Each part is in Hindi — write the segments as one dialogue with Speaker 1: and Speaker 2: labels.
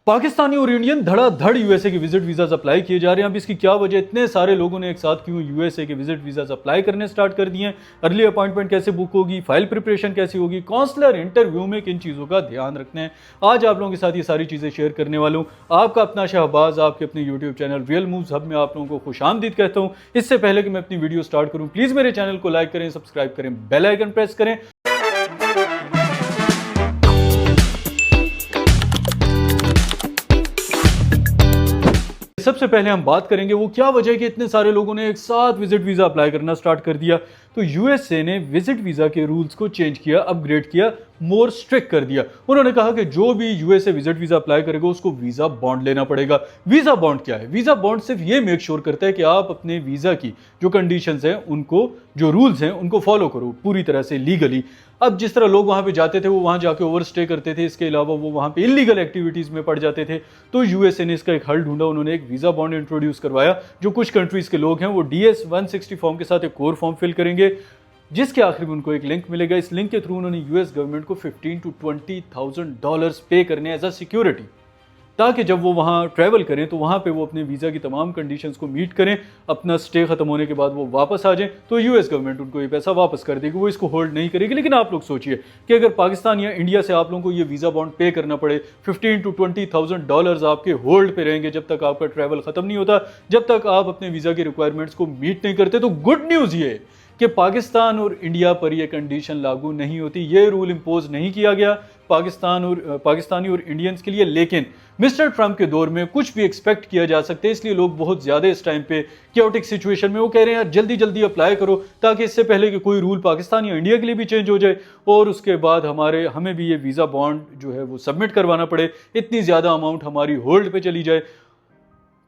Speaker 1: पाकिस्तानी और इंडियन धड़ाधड़ यूएसए के विजिट वीज़ा अप्लाई किए जा रहे हैं। अब इसकी क्या वजह, इतने सारे लोगों ने एक साथ क्यों यूएसए के विजिट वीज़ा अप्लाई करने स्टार्ट कर दिए हैं, अर्ली अपॉइंटमेंट कैसे बुक होगी, फाइल प्रिपरेशन कैसी होगी, काउंसलर इंटरव्यू में किन चीज़ों का ध्यान रखना है, आज आप लोगों के साथ ये सारी चीज़ें शेयर करने वाला हूँ। आपका अपना शहबाज आपके अपने YouTube channel real moves hub में आप लोगों को खुशामदीद कहता हूँ। इससे पहले कि मैं अपनी वीडियो स्टार्ट करूँ, प्लीज़ मेरे चैनल को लाइक करें, सब्सक्राइब करें, बेल आइकन प्रेस करें। सबसे पहले हम बात करेंगे वो क्या वजह है कि इतने सारे लोगों ने एक साथ विजिट वीज़ा अप्लाई करना स्टार्ट कर दिया। तो यूएसए ने विजिट वीज़ा के रूल्स को चेंज किया, अपग्रेड किया, मोर स्ट्रिक्ट कर दिया। उन्होंने कहा कि जो भी यूएसए विजिट वीज़ा अप्लाई करेगा उसको वीज़ा बॉन्ड लेना पड़ेगा। वीज़ा बॉन्ड क्या है? वीज़ा बॉन्ड सिर्फ ये मेक श्योर करता है कि आप अपने वीज़ा की जो कंडीशंस हैं उनको, जो रूल्स हैं उनको फॉलो करो पूरी तरह से लीगली। अब जिस तरह लोग वहाँ पे जाते थे वो वहाँ जाके ओवरस्टे करते थे, इसके अलावा वो वहाँ पे इलीगल एक्टिविटीज़ में पड़ जाते थे। तो यूएसए ने इसका एक हल ढूंढा, उन्होंने एक वीज़ा बॉन्ड इंट्रोड्यूस करवाया। जो कुछ कंट्रीज़ के लोग हैं वो DS 160 फॉर्म के साथ एक कोर फॉर्म फिल करेंगे, जिसके आखिर में उनको एक लिंक मिलेगा। इस लिंक के थ्रू उन्होंने यूएस गवर्नमेंट को $15,000 to $20,000 पे करने एज अ सिक्योरिटी, ताकि जब वो वहाँ ट्रैवल करें तो वहाँ पे वो अपने वीज़ा की तमाम कंडीशंस को मीट करें, अपना स्टे खत्म होने के बाद वो वापस आ जाएं, तो यूएस गवर्नमेंट उनको ये पैसा वापस कर देगी, वो इसको होल्ड नहीं करेगी। लेकिन आप लोग सोचिए कि अगर पाकिस्तान या इंडिया से आप लोगों को ये वीज़ा बॉन्ड पे करना पड़े, $15,000 to $20,000 आपके होल्ड पे रहेंगे जब तक आपका ट्रैवल खत्म नहीं होता, जब तक आप अपने वीज़ा की रिक्वायरमेंट्स को मीट नहीं करते। तो गुड न्यूज़ ये कि पाकिस्तान और इंडिया पर यह कंडीशन लागू नहीं होती, ये रूल इंपोज नहीं किया गया पाकिस्तानी और इंडियंस के लिए। लेकिन मिस्टर ट्रंप के दौर में कुछ भी एक्सपेक्ट किया जा सकता है, इसलिए लोग बहुत ज़्यादा इस टाइम पे क्योटिक सिचुएशन में वो कह रहे हैं यार जल्दी जल्दी अप्लाई करो, ताकि इससे पहले कि कोई रूल पाकिस्तान या इंडिया के लिए भी चेंज हो जाए और उसके बाद हमें भी ये वीज़ा बॉन्ड जो है वो सबमिट करवाना पड़े, इतनी ज़्यादा अमाउंट हमारी होल्ड पे चली जाए।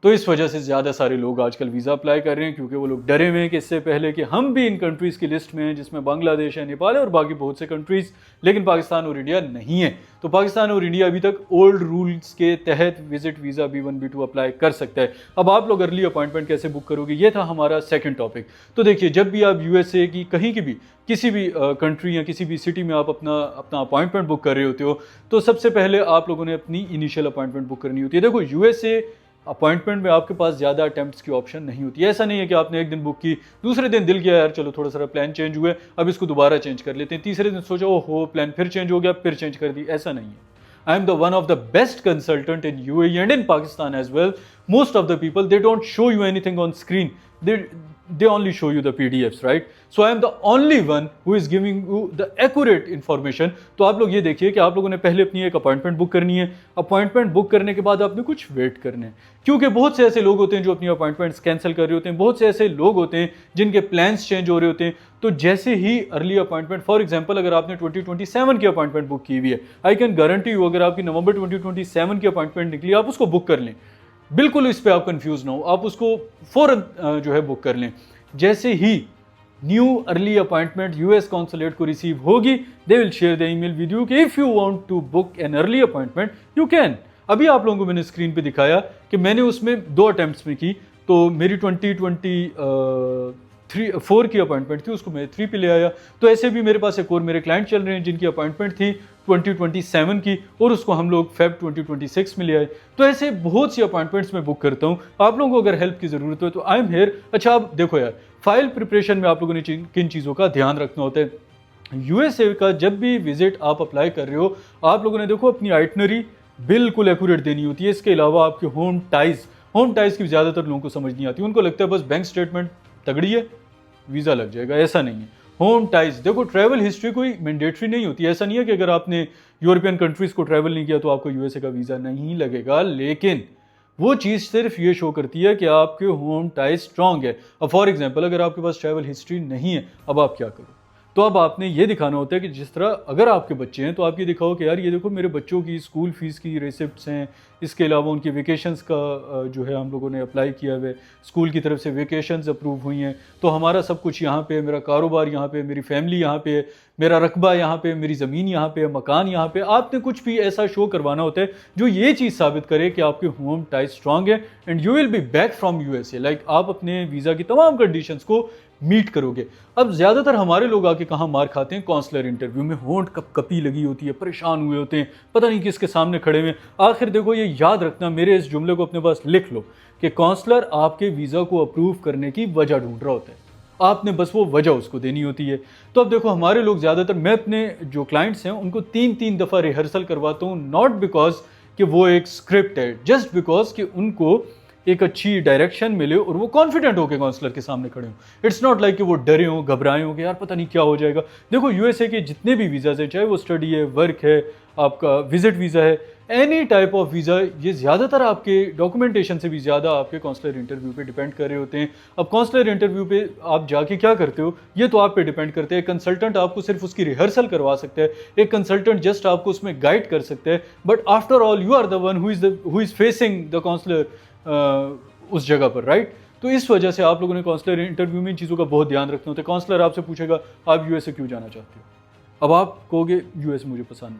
Speaker 1: तो इस वजह से ज़्यादा सारे लोग आजकल वीज़ा अप्लाई कर रहे हैं, क्योंकि वो लोग डरे हुए हैं कि इससे पहले कि हम भी इन कंट्रीज़ की लिस्ट में हैं, जिसमें बांग्लादेश है, नेपाल है और बाकी बहुत से कंट्रीज़, लेकिन पाकिस्तान और इंडिया नहीं है। तो पाकिस्तान और इंडिया अभी तक ओल्ड रूल्स के तहत visit visa B1 B2 apply कर सकता है। अब आप लोग अर्ली अपॉइंटमेंट कैसे बुक करोगे, ये था हमारा सेकंड टॉपिक। तो देखिए, जब भी आप यूएसए की कहीं की भी किसी भी कंट्री या किसी भी सिटी में आप अपना अपॉइंटमेंट बुक कर रहे होते हो, तो सबसे पहले आप लोगों ने अपनी इनिशियल अपॉइंटमेंट बुक करनी होती है। देखो, यूएसए अपॉइंटमेंट में आपके पास ज़्यादा अटेम्प्ट्स की ऑप्शन नहीं होती है। ऐसा नहीं है कि आपने एक दिन बुक की, दूसरे दिन दिल किया यार चलो थोड़ा सा प्लान चेंज हुआ है, अब इसको दोबारा चेंज कर लेते हैं, तीसरे दिन सोचा ओहो प्लान फिर चेंज हो गया, फिर चेंज कर दी। ऐसा नहीं है। I am the one of the best consultant in UAE and in Pakistan as well. Most of the people, they don't show you anything on screen. They only show you the PDFs, right? So I am the only one who is giving you the accurate information. तो आप लोग ये देखिए कि आप लोगों ने पहले अपनी एक अपॉइंटमेंट बुक करनी है। अपॉइंटमेंट बुक करने के बाद आपने कुछ वेट करना है, क्योंकि बहुत से ऐसे लोग होते हैं जो अपनी अपॉइंटमेंट्स कैंसिल कर रहे होते हैं, बहुत से ऐसे लोग होते हैं जिनके प्लान्स चेंज हो रहे होते हैं। तो जैसे ही अर्ली अपॉइंटमेंट, फॉर एग्जांपल अगर आपने 2027 की अपॉइंटमेंट बुक की हुई है, आई कैन गारंटी यू अगर आपकी नवंबर 2027 की अपॉइंटमेंट निकली, आप उसको बुक कर लें। बिल्कुल इस पर आप कंफ्यूज ना हो, आप उसको फौरन जो है बुक कर लें। जैसे ही new early appointment US consulate को रिसीव होगी, they will share the email with you कि if you want to book an early appointment you can. अभी आप लोगों को मैंने स्क्रीन पे दिखाया कि मैंने उसमें 2 अटेम्प्ट्स में की, तो मेरी 2024 की अपॉइंटमेंट थी, उसको मैं 3 पे ले आया। तो ऐसे भी मेरे पास एक और मेरे क्लाइंट चल रहे हैं जिनकी अपॉइंटमेंट थी 2027 की, और उसको हम लोग Feb 2026 में ले आए। तो ऐसे बहुत सी अपॉइंटमेंट्स मैं बुक करता हूँ। आप लोगों को अगर हेल्प की ज़रूरत हो तो आई एम हेयर। अच्छा, आप देखो यार, फाइल प्रिपरेशन में आप लोगों ने किन चीज़ों का ध्यान रखना होता है। यूएसए का जब भी विजिट आप अप्लाई कर रहे हो, आप लोगों ने देखो अपनी आइटनरी बिल्कुल एक्यूरेट देनी होती है। इसके अलावा आपके होम टाइज की ज़्यादातर लोगों को समझ नहीं आती, उनको लगता है बस बैंक स्टेटमेंट तगड़ी है वीज़ा लग जाएगा। ऐसा नहीं है। होम टाइज देखो, ट्रैवल हिस्ट्री कोई मैंडेटरी नहीं होती। ऐसा नहीं है कि अगर आपने यूरोपियन कंट्रीज़ को ट्रैवल नहीं किया तो आपको यूएसए का वीज़ा नहीं लगेगा, लेकिन वो चीज़ सिर्फ ये शो करती है कि आपके होम टाइज स्ट्रांग है। अब फॉर एग्जांपल अगर आपके पास ट्रैवल हिस्ट्री नहीं है, अब आप क्या करो? तो अब आपने ये दिखाना होता है कि जिस तरह अगर आपके बच्चे हैं तो आप ये दिखाओ कि यार ये देखो मेरे बच्चों की स्कूल फीस की रिसिप्ट्स हैं, इसके अलावा उनकी वेकेशंस का जो है हम लोगों ने अप्लाई किया हुआ है, स्कूल की तरफ से वेकेशंस अप्रूव हुई हैं, तो हमारा सब कुछ यहाँ पे है, मेरा कारोबार यहाँ पे है, मेरी फैमिली यहाँ पे है, मेरा रकबा यहाँ पे है, मेरी ज़मीन यहाँ पे है, मकान यहाँ पे। आपने कुछ भी ऐसा शो करवाना होता है जो ये चीज़ साबित करे कि आपके होम टाइज स्ट्रांग है and you will be back from USA. Like आप अपने वीज़ा की तमाम कंडीशंस को मीट करोगे। अब ज़्यादातर हमारे लोग आके कहाँ मार खाते हैं, काउंसलर इंटरव्यू में होंठ कपकपी लगी होती है, परेशान हुए होते हैं, पता नहीं किसके सामने खड़े हुए। आखिर देखो, ये याद रखना, मेरे इस जुमले को अपने पास लिख लो कि काउंसलर आपके वीज़ा को अप्रूव करने की वजह ढूंढ रहा होता है, आपने बस वो वजह उसको देनी होती है। तो अब देखो, हमारे लोग ज़्यादातर, मैं अपने जो क्लाइंट्स हैं उनको 3-3 दफ़ा रिहर्सल करवाता हूँ, नॉट बिकॉज कि वो एक स्क्रिप्ट है, जस्ट बिकॉज कि उनको एक अच्छी डायरेक्शन मिले और वो कॉन्फिडेंट होकर काउंसलर के सामने खड़े हों। इट्स नॉट लाइक कि वो डरे हों, घबराए हों कि यार पता नहीं क्या हो जाएगा। देखो, यूएसए के जितने भी वीज़ाज़ हैं, चाहे वो स्टडी है, वर्क है, आपका विजिट वीज़ा है, एनी टाइप ऑफ वीज़ा, ये ज़्यादातर आपके डॉक्यूमेंटेशन से भी ज़्यादा आपके काउंसलर इंटरव्यू पे डिपेंड कर रहे होते हैं। अब काउंसलर इंटरव्यू पे आप जाके क्या करते हो, ये तो आप पे डिपेंड करते हैं। कंसल्टेंट आपको सिर्फ उसकी रिहर्सल करवा सकता है, एक कंसल्टेंट जस्ट आपको उसमें गाइड कर सकता है, but after all you are the one who is facing the counsellor उस जगह पर, राइट। तो इस वजह से आप लोगों ने काउंसलर इंटरव्यू में इन चीज़ों का बहुत ध्यान रखना होता है। काउंसलर आपसे पूछेगा आप यूएसए क्यों जाना चाहते हो, अब आप कहोगे यूएस मुझे पसंद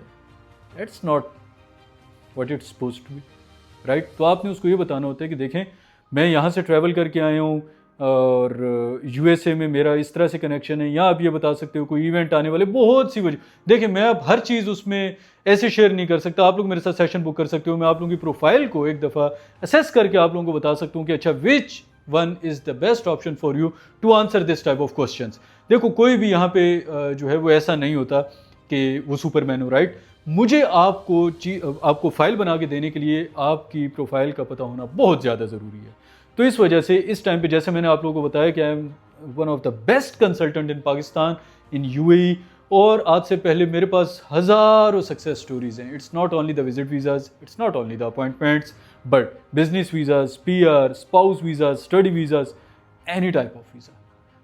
Speaker 1: है। It's not what it's supposed to be, right. तो आपने उसको ये बताना होता है कि देखें, मैं यहाँ से ट्रैवल करके आया हूँ और यूएसए में मेरा इस तरह से कनेक्शन है, या आप ये बता सकते हो कोई इवेंट आने वाले, बहुत सी वजह। देखिए, मैं अब हर चीज़ उसमें ऐसे शेयर नहीं कर सकता। आप लोग मेरे साथ सेशन बुक कर सकते हो, मैं आप लोगों की प्रोफाइल को एक दफ़ा असेस करके आप लोगों को बता सकता हूँ कि अच्छा which one is the best option for you to answer this type of questions. देखो, कोई भी यहाँ पे जो है वो ऐसा नहीं होता कि वो सुपरमैन हो, राइट। मुझे आपको फाइल बना के देने के लिए आपकी प्रोफाइल का पता होना बहुत ज़्यादा ज़रूरी है। तो इस वजह से इस टाइम पे, जैसे मैंने आप लोगों को बताया कि I am one of the best consultant in Pakistan, in UAE, और आज से पहले मेरे पास हज़ारों सक्सेस स्टोरीज़ हैं। It's not only the visit visas, it's not only the appointments, but business visas, PR, spouse visas, study visas, any type of visa.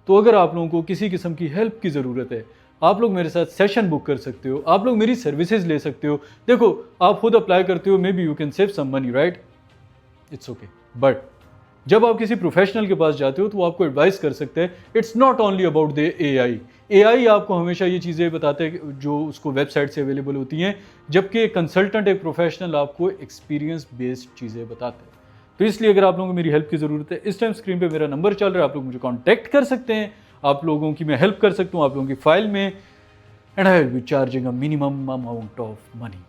Speaker 1: तो अगर आप लोगों को किसी किस्म की हेल्प की ज़रूरत है, आप लोग मेरे साथ सेशन बुक कर सकते हो, आप लोग मेरी सर्विसेज ले सकते हो। देखो, आप खुद अप्लाई करते हो, maybe you can save some money, right, it's okay. But जब आप किसी प्रोफेशनल के पास जाते हो तो वो आपको एडवाइस कर सकते हैं। It's not only about the AI आपको हमेशा ये चीज़ें बताते हैं जो उसको वेबसाइट से अवेलेबल होती हैं, जबकि कंसल्टेंट, एक प्रोफेशनल, आपको एक्सपीरियंस बेस्ड चीज़ें बताते हैं। तो इसलिए अगर आप लोगों को मेरी हेल्प की ज़रूरत है, इस टाइम स्क्रीन पे मेरा नंबर चल रहा है, आप लोग मुझे कॉन्टैक्ट कर सकते हैं, आप लोगों की मैं हेल्प कर सकता हूँ आप लोगों की फाइल में, and I will be charging a minimum amount of money.